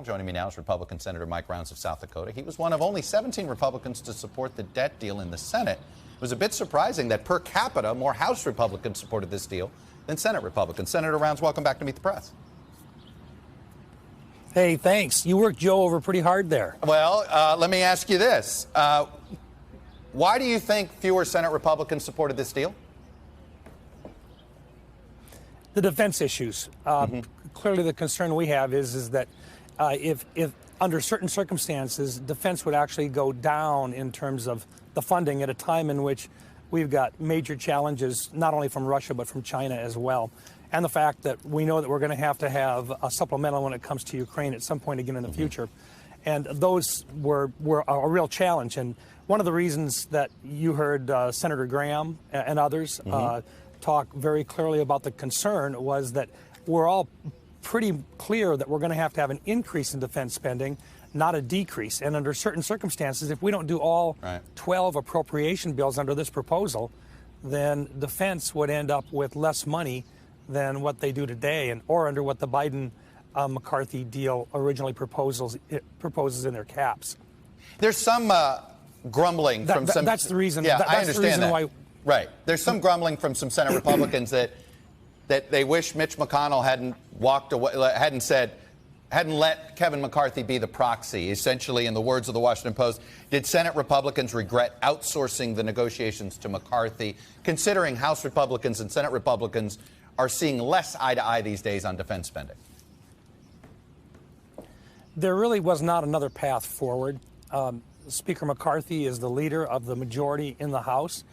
Joining me now is Republican Senator Mike Rounds of South Dakota. He was one of only 17 Republicans to support the debt deal in the Senate. It was a bit surprising that per capita, more House Republicans supported this deal than Senate Republicans. Senator Rounds, welcome back to Meet the Press. Hey, thanks. You worked Joe over pretty hard there. Well, let me ask you this. Why do you think fewer Senate Republicans supported this deal? The defense issues. Clearly, the concern we have is that if under certain circumstances, defense would actually go down in terms of the funding at a time in which we've got major challenges, not only from Russia, but from China as well. And the fact that we know that we're going to have a supplemental when it comes to Ukraine at some point again in the future. And those were a real challenge. And one of the reasons that you heard Senator Graham and others talk very clearly about the concern was that we're all pretty clear that we're going to have an increase in defense spending, not a decrease. And under certain circumstances, if we don't do all 12 appropriation bills under this proposal, then defense would end up with less money than what they do today, or under what the Biden McCarthy deal originally proposes in their caps. There's some grumbling from some. That's the reason. Yeah, that's I understand the reason that. why. Right. There's some grumbling from some Senate Republicans that they wish Mitch McConnell hadn't walked away, hadn't let Kevin McCarthy be the proxy. Essentially, in the words of the Washington Post, did Senate Republicans regret outsourcing the negotiations to McCarthy, considering House Republicans and Senate Republicans are seeing less eye to eye these days on defense spending? There really was not another path forward. Speaker McCarthy is the leader of the majority in the House.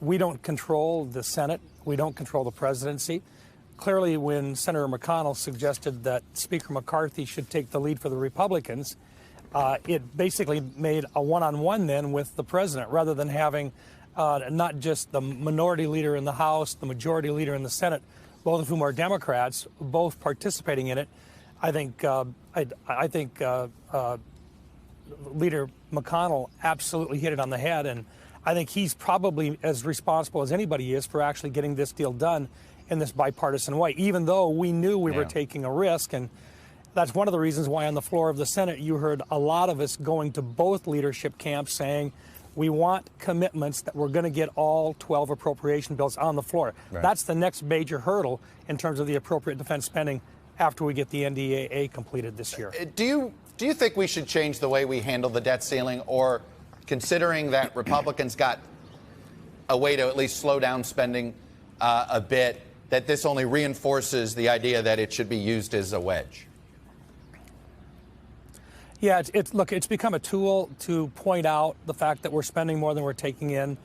We don't control the Senate. We don't control the presidency. Clearly, when Senator McConnell suggested that Speaker McCarthy should take the lead for the Republicans, it basically made a one-on-one then with the president, rather than having not just the minority leader in the House, the majority leader in the Senate, both of whom are Democrats, both participating in it. I think Leader McConnell absolutely hit it on the head, and I think he's probably as responsible as anybody is for actually getting this deal done in this bipartisan way, even though we knew we were taking a risk. And that's one of the reasons why on the floor of the Senate you heard a lot of us going to both leadership camps saying we want commitments that we're going to get all 12 appropriation bills on the floor. That's the next major hurdle in terms of the appropriate defense spending after we get the NDAA completed this year. Do you think we should change the way we handle the debt ceiling, or considering that Republicans got a way to at least slow down spending a bit, that this only reinforces the idea that it should be used as a wedge? Yeah, it's become a tool to point out the fact that we're spending more than we're taking in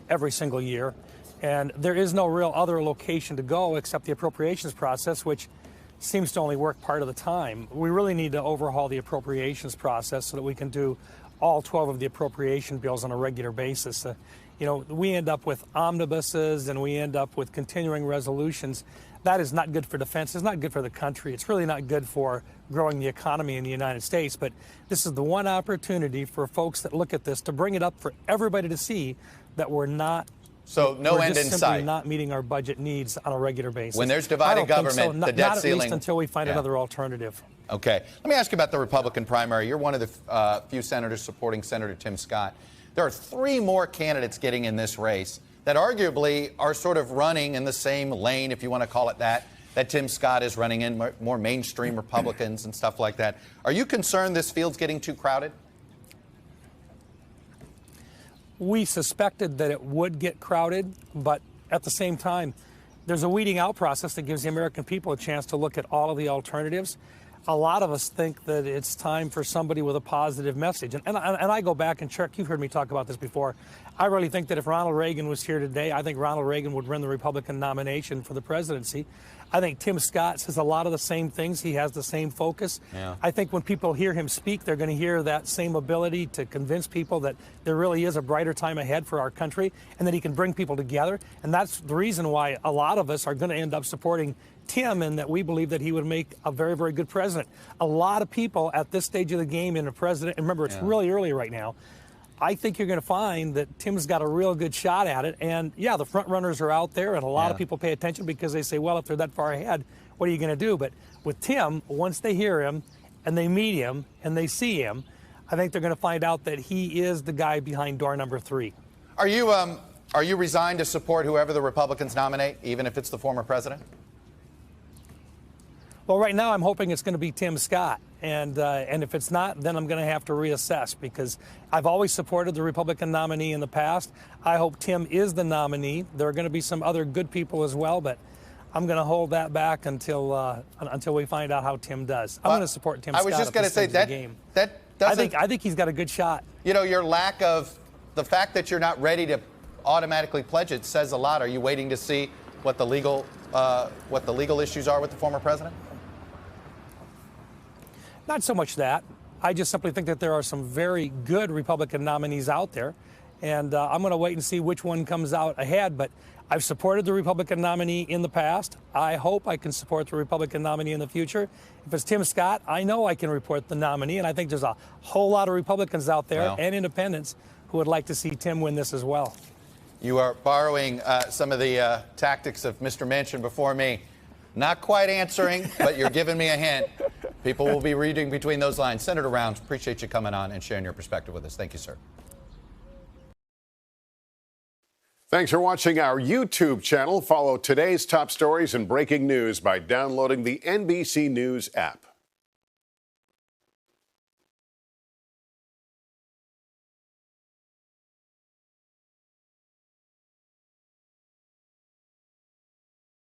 every single year. And there is no real other location to go except the appropriations process, which seems to only work part of the time. We really need to overhaul the appropriations process so that we can do all 12 of the appropriation bills on a regular basis. We end up with omnibuses and we end up with continuing resolutions. That is not good for defense. It's not good for the country. It's really not good for growing the economy in the United States. But this is the one opportunity for folks that look at this to bring it up for everybody to see that we're not. So no end in simply sight. Not meeting our budget needs on a regular basis. When there's divided government, the debt ceiling. Not at least until we find another alternative. Okay. Let me ask you about the Republican primary. You're one of the few senators supporting Senator Tim Scott. There are three more candidates getting in this race that arguably are sort of running in the same lane, if you want to call it that Tim Scott is running in, more mainstream Republicans and stuff like that. Are you concerned this field's getting too crowded? We suspected that it would get crowded, but at the same time, there's a weeding out process that gives the American people a chance to look at all of the alternatives. A lot of us think that it's time for somebody with a positive message. And I go back and Chuck, you've heard me talk about this before. I really think that if Ronald Reagan was here today, I think Ronald Reagan would win the Republican nomination for the presidency. I think Tim Scott says a lot of the same things. He has the same focus. Yeah. I think when people hear him speak, they're going to hear that same ability to convince people that there really is a brighter time ahead for our country and that he can bring people together. And that's the reason why a lot of us are going to end up supporting Tim, and that we believe that he would make a very, very good president. A lot of people at this stage of the game in a president, and remember, it's really early right now, I think you're going to find that Tim's got a real good shot at it. And, yeah, the front runners are out there, and a lot of people pay attention because they say, well, if they're that far ahead, what are you going to do? But with Tim, once they hear him and they meet him and they see him, I think they're going to find out that he is the guy behind door number 3. Are you resigned to support whoever the Republicans nominate, even if it's the former president? Well, right now I'm hoping it's going to be Tim Scott, and if it's not, then I'm going to have to reassess, because I've always supported the Republican nominee in the past. I hope Tim is the nominee. There are going to be some other good people as well, but I'm going to hold that back until we find out how Tim does. I'm going to support Tim Scott. I was just going to say that I think he's got a good shot. You know, your lack of the fact that you're not ready to automatically pledge it says a lot. Are you waiting to see what the legal issues are with the former president? Not so much that. I just simply think that there are some very good Republican nominees out there, and I'm going to wait and see which one comes out ahead. But I've supported the Republican nominee in the past. I hope I can support the Republican nominee in the future. If it's Tim Scott, I know I can report the nominee, and I think there's a whole lot of Republicans out there and independents who would like to see Tim win this as well. You are borrowing some of the tactics of Mr. Manchin before me. Not quite answering, but you're giving me a hint. People will be reading between those lines. Senator Rounds, appreciate you coming on and sharing your perspective with us. Thank you, sir. Thanks for watching our YouTube channel. Follow today's top stories and breaking news by downloading the NBC News app.